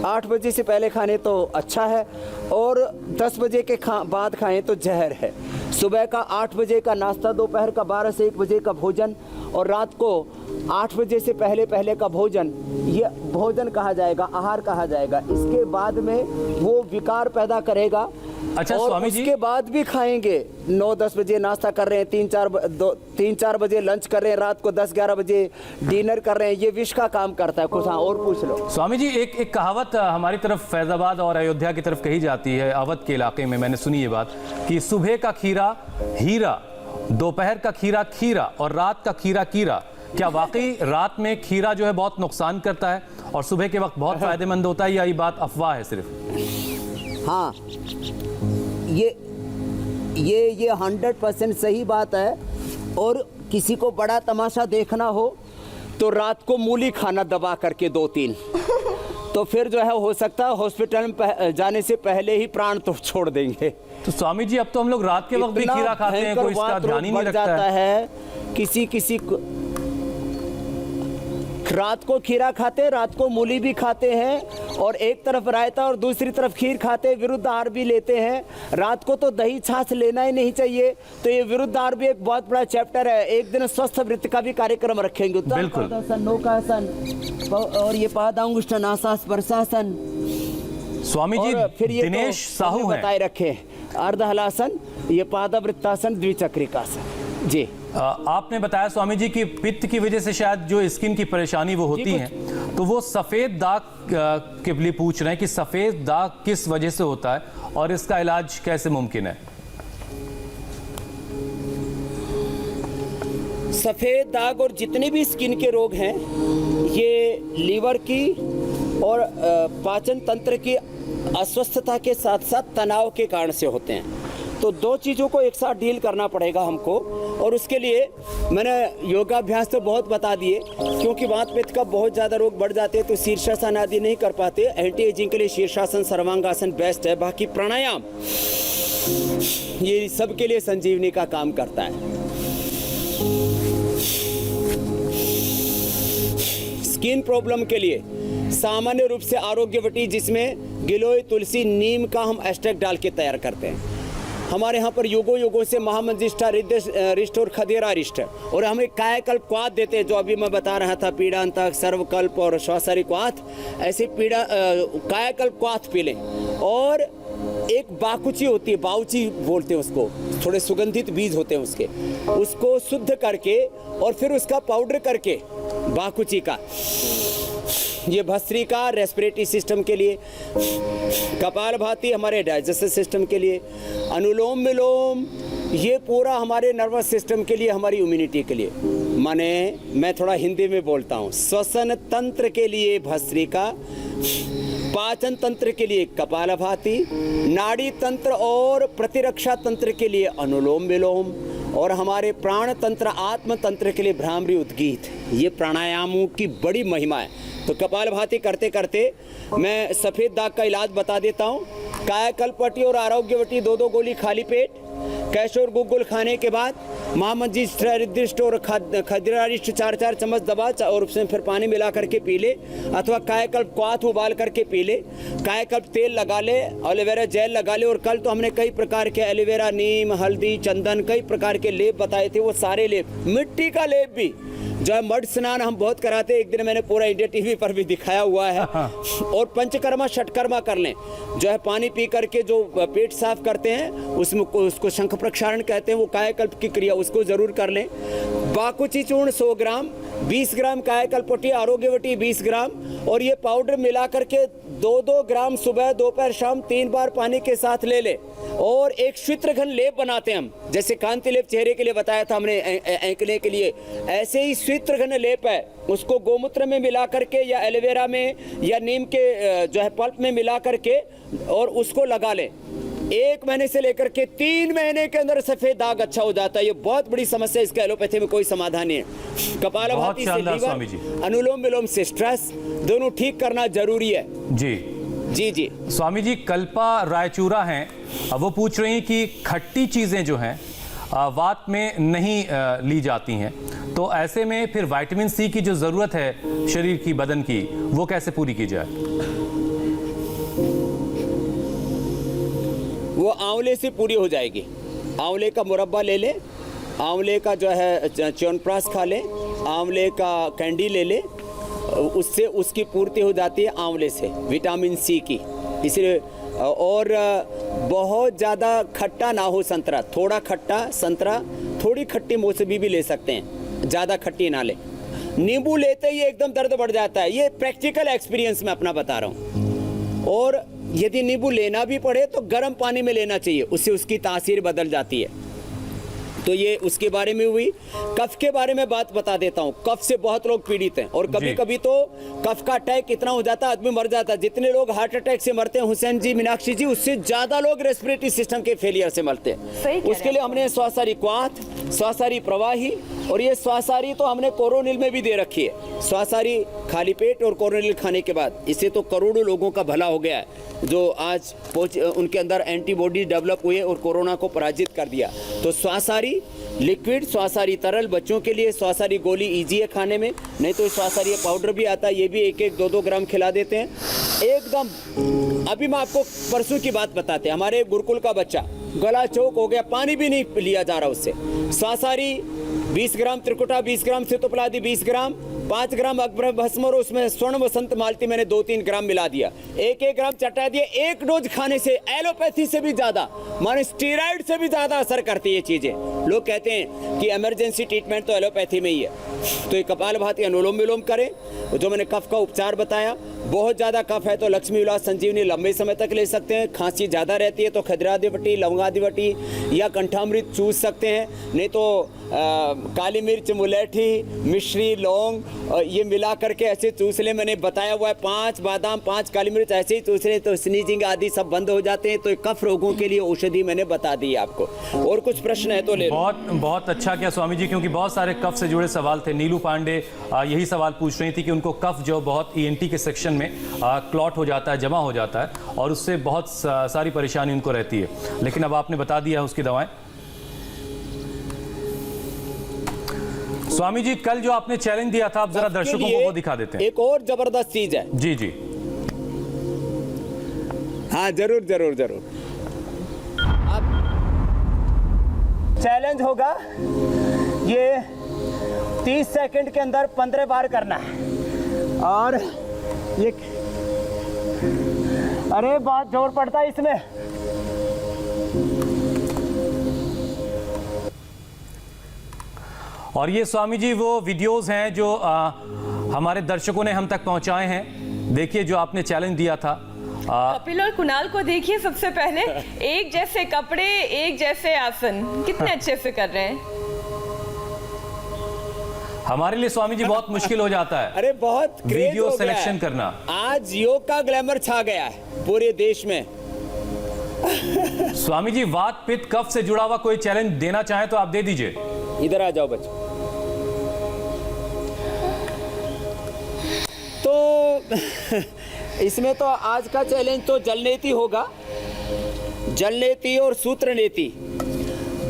8 बजे से पहले खाने तो अच्छा है, और 10 बजे के बाद खाएं तो जहर है। सुबह का 8 बजे का नाश्ता, दोपहर का 12 से 1 बजे का भोजन और रात को 8 बजे से पहले का भोजन, ये भोजन कहा जाएगा, आहार कहा जाएगा। इसके बाद में वो विकार पैदा करेगा। अच्छा और स्वामी जी, उसके बाद भी खाएंगे। 9-10 बजे नाश्ता कर रहे हैं, 3-4 बजे लंच कर रहे हैं, रात को 10-11 बजे डिनर कर रहे हैं, ये विष का काम करता है। कुछ और पूछ लो स्वामी जी। एक कहावत हमारी तरफ फैजाबाद और अयोध्या की तरफ कही जाती है, अवध के इलाके में मैंने सुनी ये बात कि सुबह का खीरा हीरा, दोपहर का खीरा खीरा और रात का खीरा कीरा। क्या वाकई रात में खीरा जो है बहुत नुकसान करता है और सुबह के वक्त बहुत फायदेमंद होता है, या ये बात अफवाह है सिर्फ? हाँ, ये 100% सही बात है। और किसी को बड़ा तमाशा देखना हो तो रात को मूली खाना दबा करके 2-3, तो फिर जो है हो सकता है हॉस्पिटल में जाने से पहले ही प्राण तो छोड़ देंगे। तो स्वामी जी, अब तो हम लोग रात के वक्त भी खीरा खाते हैं, कोई इसका ध्यान ही नहीं रखता है। किसी को रात को खीरा खाते हैं, रात को मूली भी खाते हैं, और एक तरफ रायता और दूसरी तरफ खीर खाते हैं, विरुद्ध आहार भी लेते हैं। रात को तो दही छाछ लेना ही नहीं चाहिए। तो ये विरुद्ध आहार भी एक बहुत बड़ा चैप्टर है। एक दिन स्वस्थ वृत्त का भी कार्यक्रम रखेंगे, नौकासन और ये पादांगुष्ठानासन, स्पर्शासन। स्वामी जी, फिर ये दिनेश तो साहू हैं, बताए रखे, अर्धहलासन, ये पादवृत्तासन, द्विचक्रिकासन। जी, आपने बताया स्वामी जी कि पित्त की वजह से शायद जो स्किन की परेशानी वो होती है, तो वो सफेद दाग के लिए पूछ रहे हैं कि सफेद दाग किस वजह से होता है और इसका इलाज कैसे मुमकिन है? सफेद दाग और जितने भी स्किन के रोग हैं, ये लीवर की और पाचन तंत्र की अस्वस्थता के साथ साथ तनाव के कारण से होते हैं। तो दो चीज़ों को एक साथ डील करना पड़ेगा हमको। और उसके लिए मैंने योगाभ्यास तो बहुत बता दिए, क्योंकि वात पित्त का बहुत ज़्यादा रोग बढ़ जाते हैं तो शीर्षासन आदि नहीं कर पाते। एंटी एजिंग के लिए शीर्षासन, सर्वांगासन बेस्ट है। बाकी प्राणायाम ये सबके लिए संजीवनी का काम करता है। स्किन प्रॉब्लम के लिए सामान्य रूप से आरोग्यवटी, जिसमें गिलोय, तुलसी, नीम का हम एक्सट्रैक्ट डाल के तैयार करते हैं। हमारे यहाँ पर युगों से महामंजिष्ठा रिष्ट और खदेरा रिष्ट, और हमें कायाकल्प क्वाथ देते हैं, जो अभी मैं बता रहा था, पीड़ांतक, सर्वकल्प और श्वासारी क्वाथ। ऐसे कायाकल्प क्वाथ पी लें। और एक बाकुची होती है, बाउची बोलते हैं उसको, थोड़े सुगंधित बीज होते हैं उसके, उसको शुद्ध करके और फिर उसका पाउडर करके, बाकुची का, ये भस्त्रिका रेस्पिरेटरी सिस्टम के लिए, कपालभाति हमारे डाइजेस्टिव सिस्टम के लिए, अनुलोम विलोम ये पूरा हमारे नर्वस सिस्टम के लिए, हमारी इम्यूनिटी के लिए। माने मैं थोड़ा हिंदी में बोलता हूँ, श्वसन तंत्र के लिए भस्त्रिका, पाचन तंत्र के लिए कपालभाति, नाड़ी तंत्र और प्रतिरक्षा तंत्र के लिए अनुलोम विलोम, और हमारे प्राण तंत्र, आत्म तंत्र के लिए भ्रामरी उद्गीत। ये प्राणायामों की बड़ी महिमा है। तो कपालभाति करते करते मैं सफ़ेद दाग का इलाज बता देता हूँ। कायाकल्पवटी और आरोग्यवटी 2-2 गोली खाली पेट, कैशोर गुग्गुल खाने के बाद महामंजिष्ठा रिद्धिष्ट और खदिरारिष्ट 4-4 चम्मच दबा और उसमें फिर पानी मिला करके पी ले, अथवा कायाकल्प क्वाथ उबाल करके पी ले। कायाकल्प तेल लगा ले, एलोवेरा जेल लगा ले। और कल तो हमने कई प्रकार के एलोवेरा, नीम, हल्दी, चंदन, कई प्रकार के लेप बताए थे। वो सारे लेप, मिट्टी का लेप भी, जो है मड स्नान हम बहुत कराते हैं, एक दिन मैंने पूरा इंडिया टीवी पर भी दिखाया हुआ है। और पंचकर्मा षटकर्मा कर लें, जो है पानी पी करके जो पेट साफ करते हैं, उसमें उसको शंख प्रक्षालन कहते हैं, वो कायाकल्प की क्रिया, उसको जरूर कर लें। बाकुची चूर्ण 100 ग्राम, 20 ग्राम कायाकल्पवटी, आरोग्यवटी 20 ग्राम, और ये पाउडर मिला करके 2-2 ग्राम सुबह, दोपहर, शाम 3 बार पानी के साथ ले ले। और एक श्वेत्रघन लेप बनाते हैं हम, जैसे कांति लेप चेहरे के लिए बताया था हमने, एक्ने के लिए, ऐसे ही श्वेत्रघन लेप है, उसको गोमूत्र में मिला करके या एलोवेरा में या नीम के जो है पल्प में मिला करके और उसको लगा लें। 1 महीने से लेकर के 3 महीने के अंदर सफेद दाग अच्छा हो जाता है। ये बहुत बड़ी समस्या, इसका एलोपैथी में कोई समाधान नहीं है। कपालभाति से लीवर, अनुलोम विलोम से स्ट्रेस, दोनों ठीक करना जरूरी है। जी जी जी स्वामी जी, कल्पा रायचूरा हैं, वो पूछ रही हैं कि खट्टी चीज़ें जो हैं वात में नहीं ली जाती हैं, तो ऐसे में फिर विटामिन सी की जो ज़रूरत है शरीर की, बदन की, वो कैसे पूरी की जाए? वो आंवले से पूरी हो जाएगी। आंवले का मुरब्बा ले ले, आंवले का जो है च्यवनप्राश खा ले, आंवले का कैंडी ले ले, उससे उसकी पूर्ति हो जाती है आंवले से, विटामिन सी की। इसलिए और बहुत ज़्यादा खट्टा ना हो संतरा, थोड़ा खट्टा संतरा, थोड़ी खट्टी मौसमी भी ले सकते हैं, ज़्यादा खट्टी ना ले। नींबू लेते ही एकदम दर्द बढ़ जाता है, ये प्रैक्टिकल एक्सपीरियंस मैं अपना बता रहा हूँ। और यदि नींबू लेना भी पड़े तो गर्म पानी में लेना चाहिए, उससे उसकी तासीर बदल जाती है। तो ये उसके बारे में हुई। कफ के बारे में बात बता देता हूँ। कफ से बहुत लोग पीड़ित हैं, और कभी कभी तो कफ का अटैक इतना हो जाता है आदमी मर जाता है। जितने लोग हार्ट अटैक से मरते हैं हुसैन जी, मीनाक्षी जी, उससे ज्यादा लोग रेस्पिरेटरी सिस्टम के फेलियर से मरते हैं। उसके लिए हमने श्वासारी क्वाथ, श्वासारी प्रवाही, और ये श्वासारी तो हमने कोरोनिल में भी दे रखी है। श्वासारी खाली पेट और कोरोनिल खाने के बाद, इससे तो करोड़ों लोगों का भला हो गया है, जो आज उनके अंदर एंटीबॉडी डेवलप हुए और कोरोना को पराजित कर दिया। तो श्वासारी लिक्विड, श्वासारी तरल, बच्चों के लिए श्वासारी गोली इजी है खाने में, नहीं तो श्वासारी पाउडर भी आता है, ये भी 1-1, 2-2 ग्राम खिला देते हैं एकदम। अभी मैं आपको परसों की बात बताते हैं। हमारे गुरुकुल का बच्चा गला चौक हो गया, पानी भी नहीं लिया जा रहा उससे। श्वासारी 20 ग्राम, त्रिकुटा 20 ग्राम, सितोपलादी 20 ग्राम, 5 ग्राम अकबर भस्म, और उसमें स्वर्ण वसंत मालती मैंने 2-3 ग्राम मिला दिया, 1-1 ग्राम चटा दिया। एक डोज खाने से एलोपैथी से भी ज्यादा, माने स्टीरॉइड से भी ज्यादा असर करती है ये चीजें। लोग कहते हैं कि इमरजेंसी ट्रीटमेंट तो एलोपैथी में ही है। तो ये कपालभाति, अनुलोम विलोम करें, जो मैंने कफ का उपचार बताया, बहुत ज़्यादा कफ है तो लक्ष्मी विलास संजीवनी लंबे समय तक ले सकते हैं। खांसी ज़्यादा रहती है तो खजरादिवटी, लवंगादिवटी या कंठामृत चूस सकते हैं। नहीं तो काली मिर्च, मुलेठी, मिश्री, लौंग ये मिला करके ऐसे चूस लें। मैंने बताया हुआ है 5 बादाम, 5 काली मिर्च ऐसे ही चूस लें तो स्नीजिंग आदि सब बंद हो जाते हैं। तो कफ रोगों के लिए औषधि मैंने बता दी आपको। और कुछ प्रश्न है तो ले लो। बहुत अच्छा किया स्वामी जी, क्योंकि बहुत सारे कफ से जुड़े सवाल थे। नीलू पांडे यही सवाल पूछ रही थी कि उनको कफ जो बहुत ईएनटी के सेक्शन में क्लॉट हो जाता है, जमा हो जाता है और उससे बहुत सारी परेशानी उनको रहती है, लेकिन अब आपने बता दिया है उसकी दवाएं। स्वामी जी, कल जो आपने चैलेंज दिया था, आप जरा दर्शकों को वो दिखा देते हैं। एक और जबरदस्त चीज है। जी जी, हाँ जरूर जरूर जरूर। अब चैलेंज होगा ये 30 सेकंड के अंदर 15 बार करना है। और ये अरे बहुत जोर पड़ता है इसमें। और ये स्वामी जी वो वीडियोस हैं जो हमारे दर्शकों ने हम तक पहुंचाए हैं। देखिए जो आपने चैलेंज दिया था। कपिल और कुणाल को देखिए, सबसे पहले एक जैसे कपड़े, एक जैसे आसन, कितने अच्छे से कर रहे हैं। हमारे लिए स्वामी जी बहुत मुश्किल हो जाता है अरे बहुत वीडियो सिलेक्शन करना। आज योग का ग्लैमर छा गया है पूरे देश में। स्वामी जी, वात पित्त कफ से जुड़ा हुआ कोई चैलेंज देना चाहे तो आप दे दीजिए। इधर आ जाओ बच्चों। तो इसमें तो आज का चैलेंज तो जलनेति होगा। जलनेति और सूत्रनेति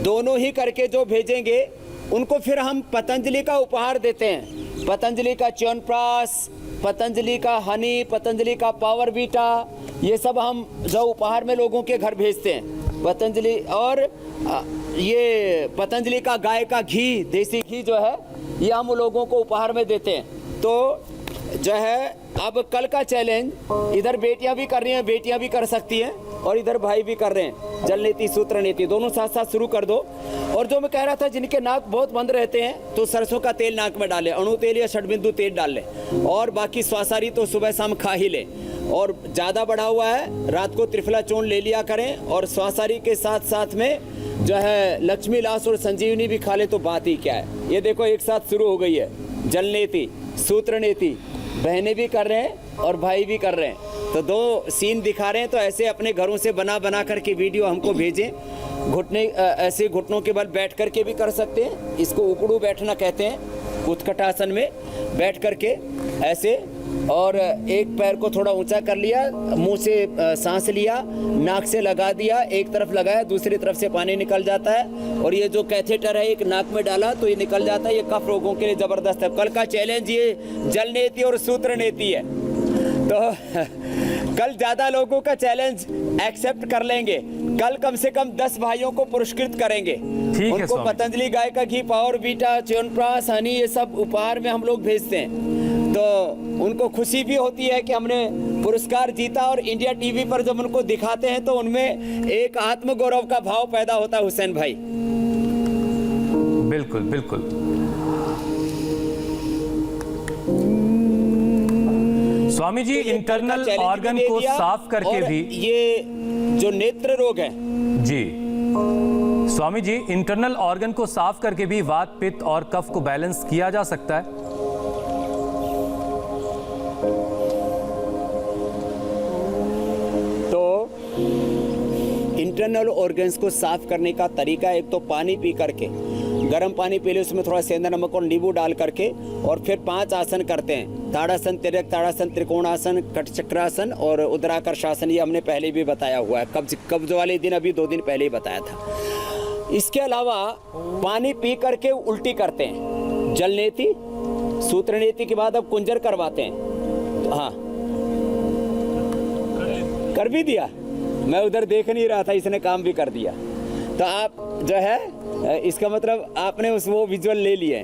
दोनों ही करके जो भेजेंगे उनको फिर हम पतंजलि का उपहार देते हैं। पतंजलि का च्यवनप्राश, पतंजलि का हनी, पतंजलि का पावर बीटा, ये सब हम जो उपहार में लोगों के घर भेजते हैं। पतंजलि और ये पतंजलि का गाय का घी, देसी घी जो है, ये हम लोगों को उपहार में देते हैं। तो जो है अब कल का चैलेंज इधर बेटियां भी कर रही हैं, बेटियां भी कर सकती हैं और इधर भाई भी कर रहे हैं। जलनेति सूत्रनेति दोनों साथ साथ शुरू कर दो। और जो मैं कह रहा था, जिनके नाक बहुत बंद रहते हैं तो सरसों का तेल नाक में डालें, अणु तेल या षडबिंदु तेल डाल लें। और बाकी स्वासारी तो सुबह शाम खा ही लें। और ज़्यादा बढ़ा हुआ है रात को त्रिफला चूर्ण ले लिया करें। और स्वासारी के साथ साथ में जो है लक्ष्मी लाश और संजीवनी भी खा ले तो बात ही क्या है। ये देखो एक साथ शुरू हो गई है जलनेति सूत्रनेति। बहनें भी कर रहे हैं और भाई भी कर रहे हैं। तो दो सीन दिखा रहे हैं। तो ऐसे अपने घरों से बना बना करके वीडियो हमको भेजें। घुटने ऐसे घुटनों के बल बैठ करके भी कर सकते हैं। इसको उकड़ू बैठना कहते हैं। उत्कटासन में बैठ करके ऐसे, और एक पैर को थोड़ा ऊंचा कर लिया, मुंह से सांस लिया, नाक से लगा दिया, एक तरफ लगाया दूसरी तरफ से पानी निकल जाता है। और ये जो कैथेटर है एक नाक में डाला तो ये निकल जाता है। ये कफ रोगों के लिए जबरदस्त है। कल का चैलेंज ये जलनेति और सूत्रनेति है। तो कल ज्यादा लोगों का चैलेंज एक्सेप्ट कर लेंगे। कल कम से कम 10 भाइयों को पुरस्कृत करेंगे। उनको पतंजलि गाय का घी, पावर बीटा, च्यवनप्राश, हनी, ये सब उपहार में हम लोग भेजते हैं। तो उनको खुशी भी होती है कि हमने पुरस्कार जीता। और इंडिया टीवी पर जब उनको दिखाते हैं तो उनमें एक आत्मगौरव का भाव पैदा होता है। हुसैन भाई बिल्कुल बिल्कुल। स्वामी जी, इंटरनल ऑर्गन को साफ करके भी, ये जो नेत्र रोग है जी स्वामी जी, इंटरनल ऑर्गन को साफ करके भी वात पित्त और कफ को बैलेंस किया जा सकता है। तो इंटरनल ऑर्गन्स को साफ करने का तरीका, एक तो पानी पी करके, गर्म पानी पी ले, उसमें थोड़ा सेंधा नमक और नींबू डाल करके, और फिर 5 आसन करते हैं। ताड़ासन, तिर्यक ताड़ासन, त्रिकोणासन, कटचक्रासन और उद्राकर्षासन। ये हमने पहले भी बताया हुआ है। कब्ज वाले दिन अभी 2 दिन पहले ही बताया था। इसके अलावा पानी पी करके उल्टी करते हैं। जलनेति सूत्रनेति के बाद अब कुंजर करवाते हैं। हाँ कर भी दिया, मैं उधर देख नहीं रहा था, इसने काम भी कर दिया। तो आप जो है इसका मतलब आपने वो विजुअल ले लिए।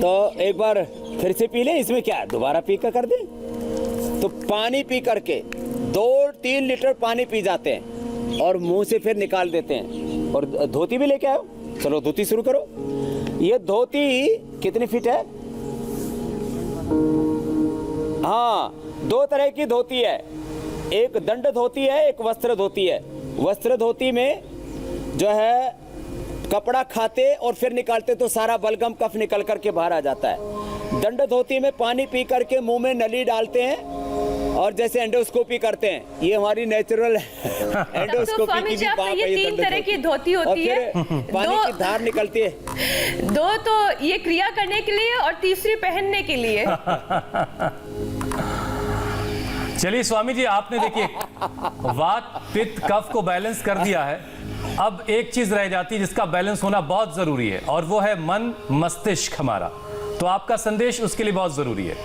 तो एक बार फिर से पी लें। इसमें क्या है, दोबारा पी कर दें। तो पानी पी करके 2-3 लीटर पानी पी जाते हैं और मुंह से फिर निकाल देते हैं। और धोती भी लेके आओ। चलो धोती शुरू करो। ये धोती कितनी फीट है? हाँ, दो तरह की धोती है, एक दंड धोती है, एक वस्त्र धोती है। वस्त्र धोती में जो है कपड़ा खाते और फिर निकालते तो सारा बलगम कफ निकल करके बाहर आ जाता है। दंड धोती में पानी पी करके मुंह में नली डालते हैं और जैसे एंडोस्कोपी करते हैं, ये हमारी नेचुरल एंडोस्कोपी स्वामी की जी, भी आपने बात ये है। तीन तरह की धोती होती है। पानी की धार निकलती है। दो तो ये क्रिया करने के लिए और तीसरी पहनने के लिए। चलिए स्वामी जी, आपने देखिए वात पित्त कफ को बैलेंस कर दिया है। अब एक चीज रह जाती है जिसका बैलेंस होना बहुत जरूरी है, और वो है मन मस्तिष्क हमारा। तो आपका संदेश उसके लिए बहुत जरूरी है।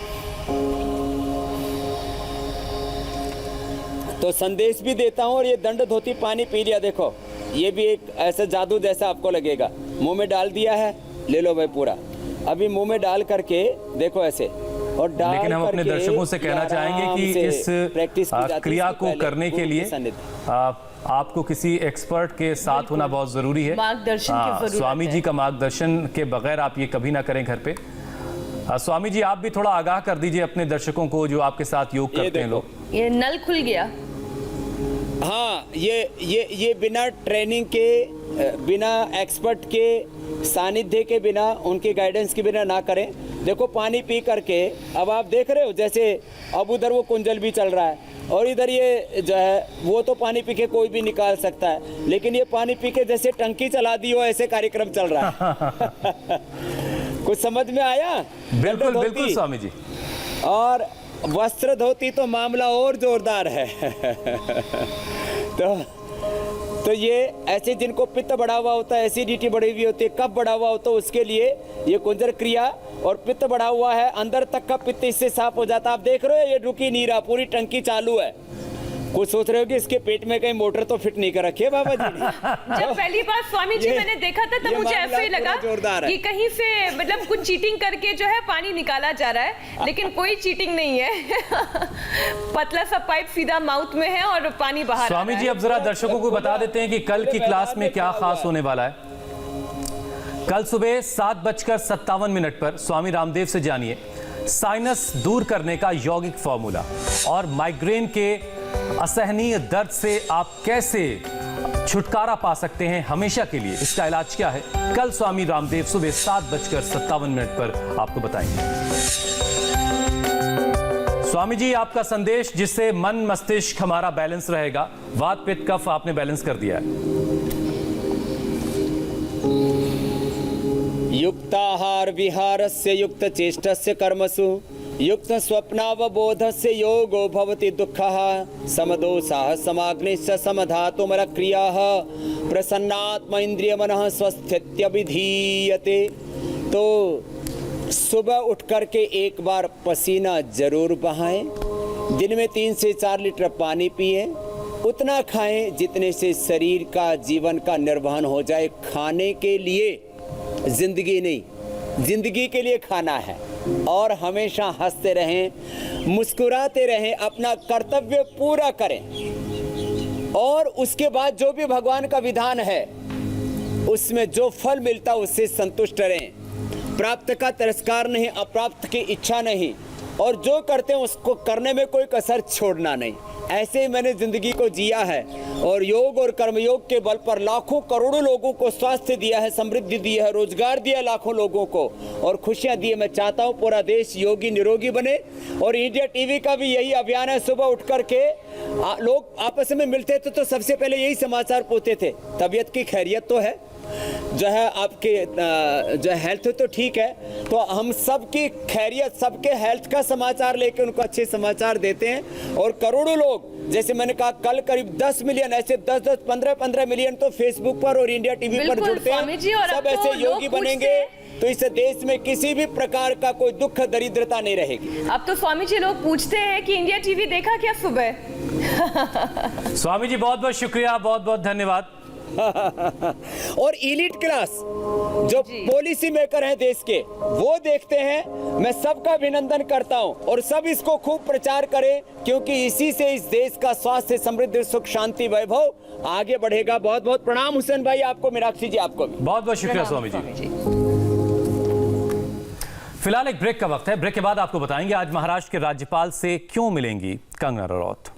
तो संदेश भी देता हूँ। और ये दंड धोती पानी पी लिया, देखो ये भी एक ऐसा जादू जैसा आपको लगेगा। मुंह में डाल दिया है, ले लो भाई पूरा। अभी मुंह में डाल करके देखो ऐसे, और डाल लेकिन हम अपने करके दर्शकों से कहना चाहेंगे कि इस प्रैक्टिस की जाती क्रिया है। को करने के लिए आपको किसी एक्सपर्ट के साथ होना बहुत जरूरी है। मार्गदर्शन की जरूरत स्वामी है। जी का मार्गदर्शन के बगैर आप ये कभी ना करें घर पे। स्वामी जी, आप भी थोड़ा आगाह कर दीजिए अपने दर्शकों को जो आपके साथ योग करते हैं लोग। ये नल खुल गया। हाँ, ये बिना ट्रेनिंग के, बिना एक्सपर्ट के सानिध्य के, बिना उनके गाइडेंस के बिना ना करें। देखो पानी पी करके अब आप देख रहे हो, जैसे अब उधर वो कुंजल भी चल रहा है और इधर ये जो है वो तो पानी पी के कोई भी निकाल सकता है, लेकिन ये पानी पी के जैसे टंकी चला दी हो ऐसे कार्यक्रम चल रहा है। कुछ समझ में आया? बिल्कुल बिल्कुल स्वामी जी। और वस्त्र धोती तो मामला और जोरदार है। तो ये ऐसे जिनको पित्त बढ़ा हुआ होता है, एसिडिटी बढ़ी हुई होती है, कफ बढ़ा हुआ होता है, उसके लिए ये कुंजर क्रिया। और पित्त बढ़ा हुआ है, अंदर तक का पित्त इससे साफ हो जाता है। आप देख रहे हो ये रुकी नहीं रहा, पूरी टंकी चालू है। कुछ सोच रहे हो कि इसके पेट में कहीं मोटर तो फिट नहीं कर रखी है बाबा जी ने। जब पहली बार स्वामी जी मैंने देखा था तब मुझे ऐसा ही लगा कि कहीं से मतलब कुछ चीटिंग करके जो है पानी निकाला जा रहा है, लेकिन कोई चीटिंग नहीं है। पतला सा पाइप सीधा माउथ में है और पानी बाहर। स्वामी जी, अब जरा दर्शकों को बता देते हैं कि कल की क्लास में क्या खास होने वाला है। कल सुबह 7:57 पर स्वामी रामदेव से जानिए साइनस दूर करने का यौगिक फॉर्मूला और माइग्रेन के असहनीय दर्द से आप कैसे छुटकारा पा सकते हैं हमेशा के लिए, इसका इलाज क्या है, कल स्वामी रामदेव सुबह 7:57 पर आपको बताएंगे। स्वामी जी, आपका संदेश जिससे मन मस्तिष्क हमारा बैलेंस रहेगा। वात पित्त कफ आपने बैलेंस कर दिया है। युक्ताहार विहारस्य युक्त चेष्टस्य कर्मसु युक्त स्वप्नावबोधस्य योगो भवति दुःखः समदोषः समाग्निश्च समधातुमर क्रियाः प्रसन्नात्म इंद्रिय मनः स्वस्थित्यभिधीयते। तो सुबह उठ करके एक बार पसीना जरूर बहाएं, दिन में 3 से 4 लीटर पानी पिए, उतना खाएं जितने से शरीर का जीवन का निर्वहन हो जाए। खाने के लिए जिंदगी नहीं, जिंदगी के लिए खाना है। और हमेशा हंसते रहें, मुस्कुराते रहें, अपना कर्तव्य पूरा करें और उसके बाद जो भी भगवान का विधान है उसमें जो फल मिलता उससे संतुष्ट रहें। प्राप्त का तिरस्कार नहीं, अप्राप्त की इच्छा नहीं, और जो करते हैं उसको करने में कोई कसर छोड़ना नहीं। ऐसे ही मैंने जिंदगी को जिया है और योग और कर्मयोग के बल पर लाखों करोड़ों लोगों को स्वास्थ्य दिया है, समृद्धि दी है, रोजगार दिया लाखों लोगों को और खुशियां दी है। मैं चाहता हूं पूरा देश योगी निरोगी बने। और इंडिया टीवी का भी यही अभियान है। सुबह उठ करके लोग आपस में मिलते थे तो सबसे पहले यही समाचार पूछते थे, तबीयत की खैरियत तो है, जो है आपके जो हेल्थ तो ठीक है। तो हम सबकी खैरियत, सबके हेल्थ का समाचार लेके उनको अच्छे समाचार देते हैं। और करोड़ों लोग, जैसे मैंने कहा कल करीब 10 मिलियन, ऐसे 10-10, 15-15 मिलियन तो फेसबुक पर और इंडिया टीवी पर जुड़ते हैं। सब ऐसे योगी बनेंगे तो इस देश में किसी भी प्रकार का कोई दुख दरिद्रता नहीं रहेगी। अब तो स्वामी जी लोग पूछते हैं कि इंडिया टीवी देखा क्या सुबह। स्वामी जी बहुत बहुत शुक्रिया, बहुत बहुत धन्यवाद। और इलीट क्लास जो पॉलिसी मेकर हैं देश के, वो देखते हैं। मैं सबका अभिनंदन करता हूं और सब इसको खूब प्रचार करें, क्योंकि इसी से इस देश का स्वास्थ्य, समृद्धि, सुख, शांति, वैभव आगे बढ़ेगा। बहुत बहुत प्रणाम हुसैन भाई आपको, मीनाक्षी जी आपको भी बहुत बहुत शुक्रिया स्वामी जी। फिलहाल एक ब्रेक का वक्त है। ब्रेक के बाद आपको बताएंगे आज महाराष्ट्र के राज्यपाल से क्यों मिलेंगी कंगना रनौत।